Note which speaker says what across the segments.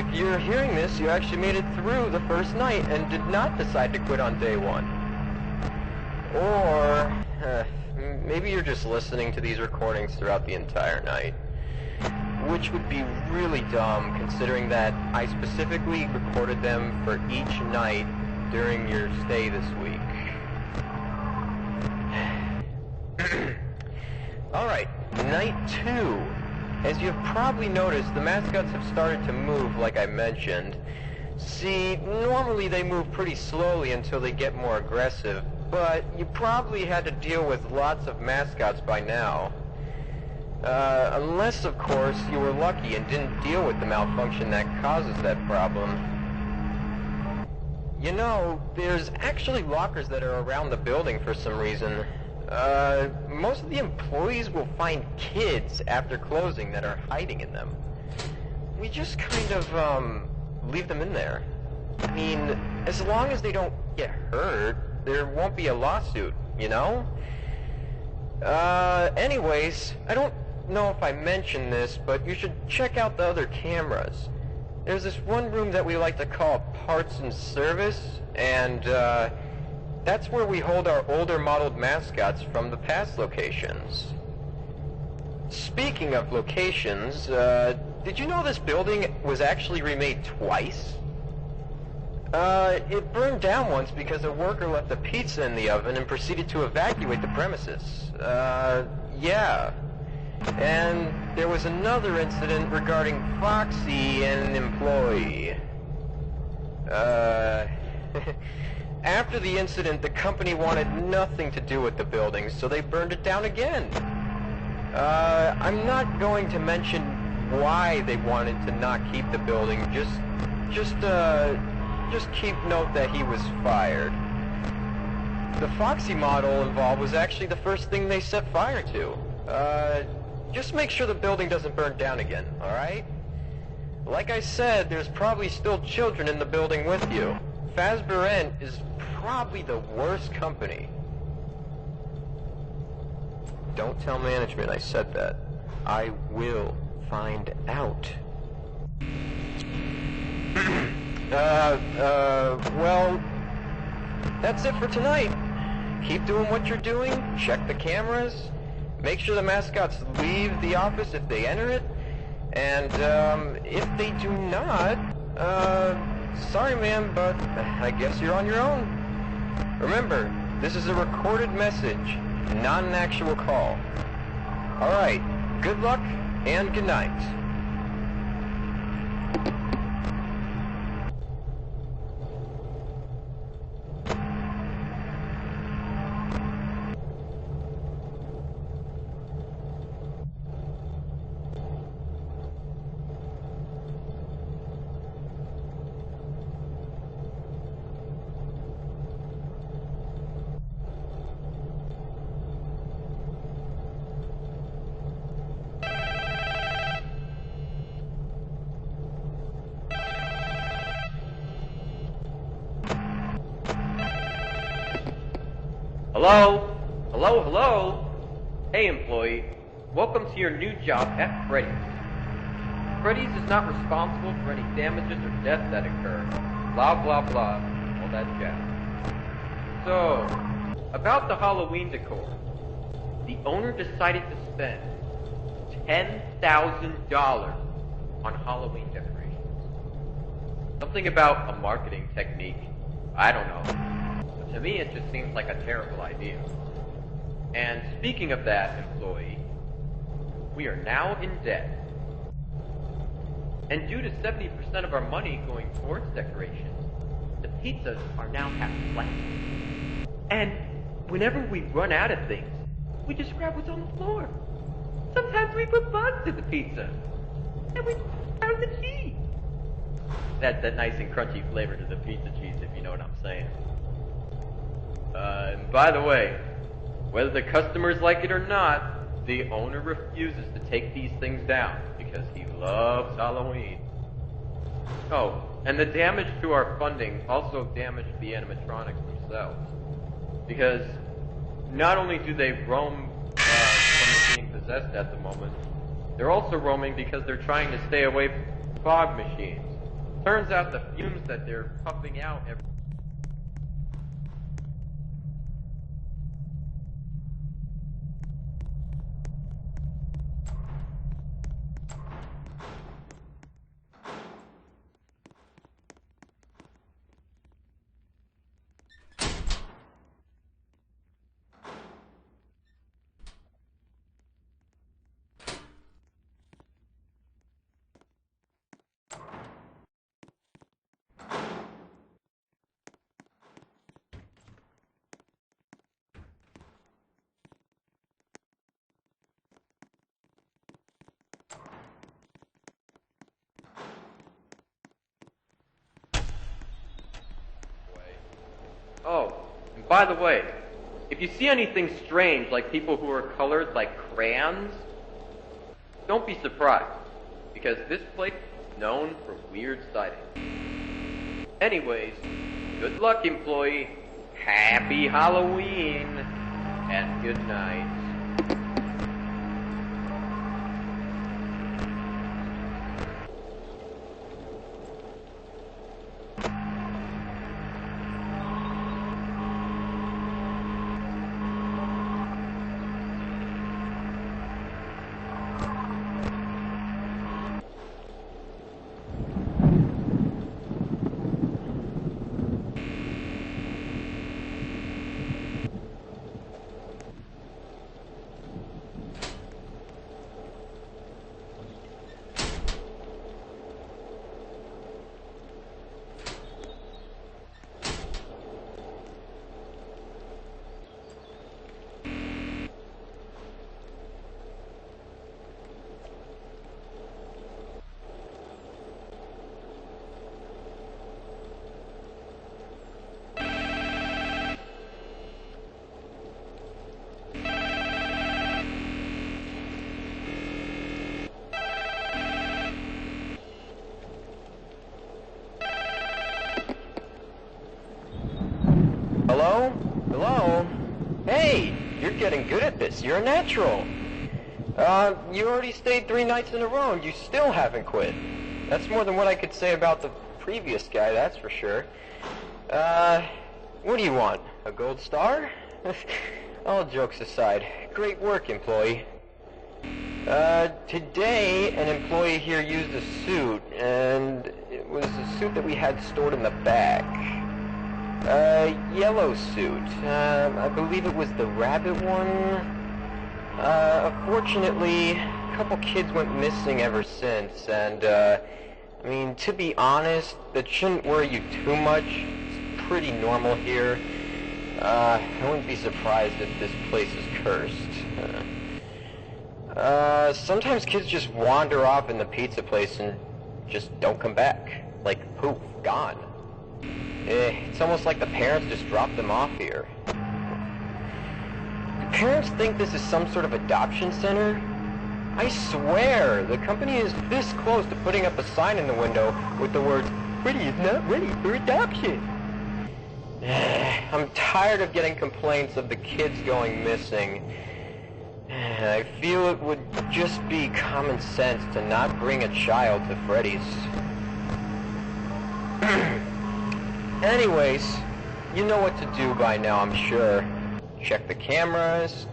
Speaker 1: if you're hearing this, you actually made it through the first night and did not decide to quit on day one. Or, maybe you're just listening to these recordings throughout the entire night. Which would be really dumb, considering that I specifically recorded them for each night during your stay this week. Alright, night 2. As you've probably noticed, the mascots have started to move, like I mentioned. See, normally they move pretty slowly until they get more aggressive, but you probably had to deal with lots of mascots by now. Unless, of course, you were lucky and didn't deal with the malfunction that causes that problem. You know, there's actually lockers that are around the building for some reason. Most of the employees will find kids after closing that are hiding in them. We just kind of, leave them in there. I mean, as long as they don't get hurt, there won't be a lawsuit, you know? Anyways, I don't know if I mentioned this, but you should check out the other cameras. There's this one room that we like to call Parts and Service, and, that's where we hold our older modeled mascots from the past locations. Speaking of locations, did you know this building was actually remade twice? It burned down once because a worker left a pizza in the oven and proceeded to evacuate the premises. Yeah. And there was another incident regarding Foxy and an employee. After the incident, the company wanted nothing to do with the building, so they burned it down again. I'm not going to mention why they wanted to not keep the building. Just keep note that he was fired. The Foxy model involved was actually the first thing they set fire to. Just make sure the building doesn't burn down again, alright? Like I said, there's probably still children in the building with you. Fazbear is probably the worst company. Don't tell management I said that. I will find out. Well, that's it for tonight. Keep doing what you're doing, check the cameras, make sure the mascots leave the office if they enter it, and, if they do not, sorry man, but I guess you're on your own. Remember, this is a recorded message, not an actual call. Alright, good luck, and good night.
Speaker 2: Hello? Hello, hello? Hey employee, welcome to your new job at Freddy's. Freddy's is not responsible for any damages or deaths that occur. Blah blah blah, all that jazz. So, about the Halloween decor. The owner decided to spend $10,000 on Halloween decorations. Something about a marketing technique, I don't know. To me, it just seems like a terrible idea. And speaking of that, employee, we are now in debt. And due to 70% of our money going towards decorations, the pizzas are now half flat. And whenever we run out of things, we just grab what's on the floor. Sometimes we put buns in the pizza. And we pound the cheese. That's that nice and crunchy flavor to the pizza cheese, if you know what I'm saying. And by the way, whether the customers like it or not, the owner refuses to take these things down because he loves Halloween. Oh, and the damage to our funding also damaged the animatronics themselves. Because not only do they roam from being possessed at the moment, they're also roaming because they're trying to stay away from fog machines. Turns out the fumes that they're puffing out every... Oh, and by the way, if you see anything strange, like people who are colored like crayons, don't be surprised, because this place is known for weird sightings. Anyways, good luck, employee. Happy Halloween, and good night.
Speaker 1: Hello? Hello? Hey, you're getting good at this. You're a natural. You already stayed 3 nights in a row and you still haven't quit. That's more than what I could say about the previous guy, that's for sure. What do you want? A gold star? All jokes aside, great work, employee. Today, an employee here used a suit, and it was a suit that we had stored in the back. Yellow suit. I believe it was the rabbit one. Unfortunately, a couple kids went missing ever since, and, I mean, to be honest, that shouldn't worry you too much. It's pretty normal here. I wouldn't be surprised if this place is cursed. Sometimes kids just wander off in the pizza place and just don't come back. Like, poof, gone. It's almost like the parents just dropped them off here. Do parents think this is some sort of adoption center? I swear, the company is this close to putting up a sign in the window with the words, "Freddy is not ready for adoption." I'm tired of getting complaints of the kids going missing. I feel it would just be common sense to not bring a child to Freddy's. Anyways, you know what to do by now, I'm sure. Check the cameras,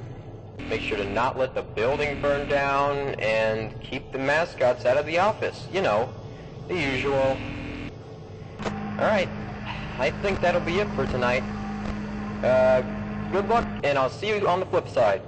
Speaker 1: make sure to not let the building burn down, and keep the mascots out of the office. You know, the usual. Alright, I think that'll be it for tonight. Good luck, and I'll see you on the flip side.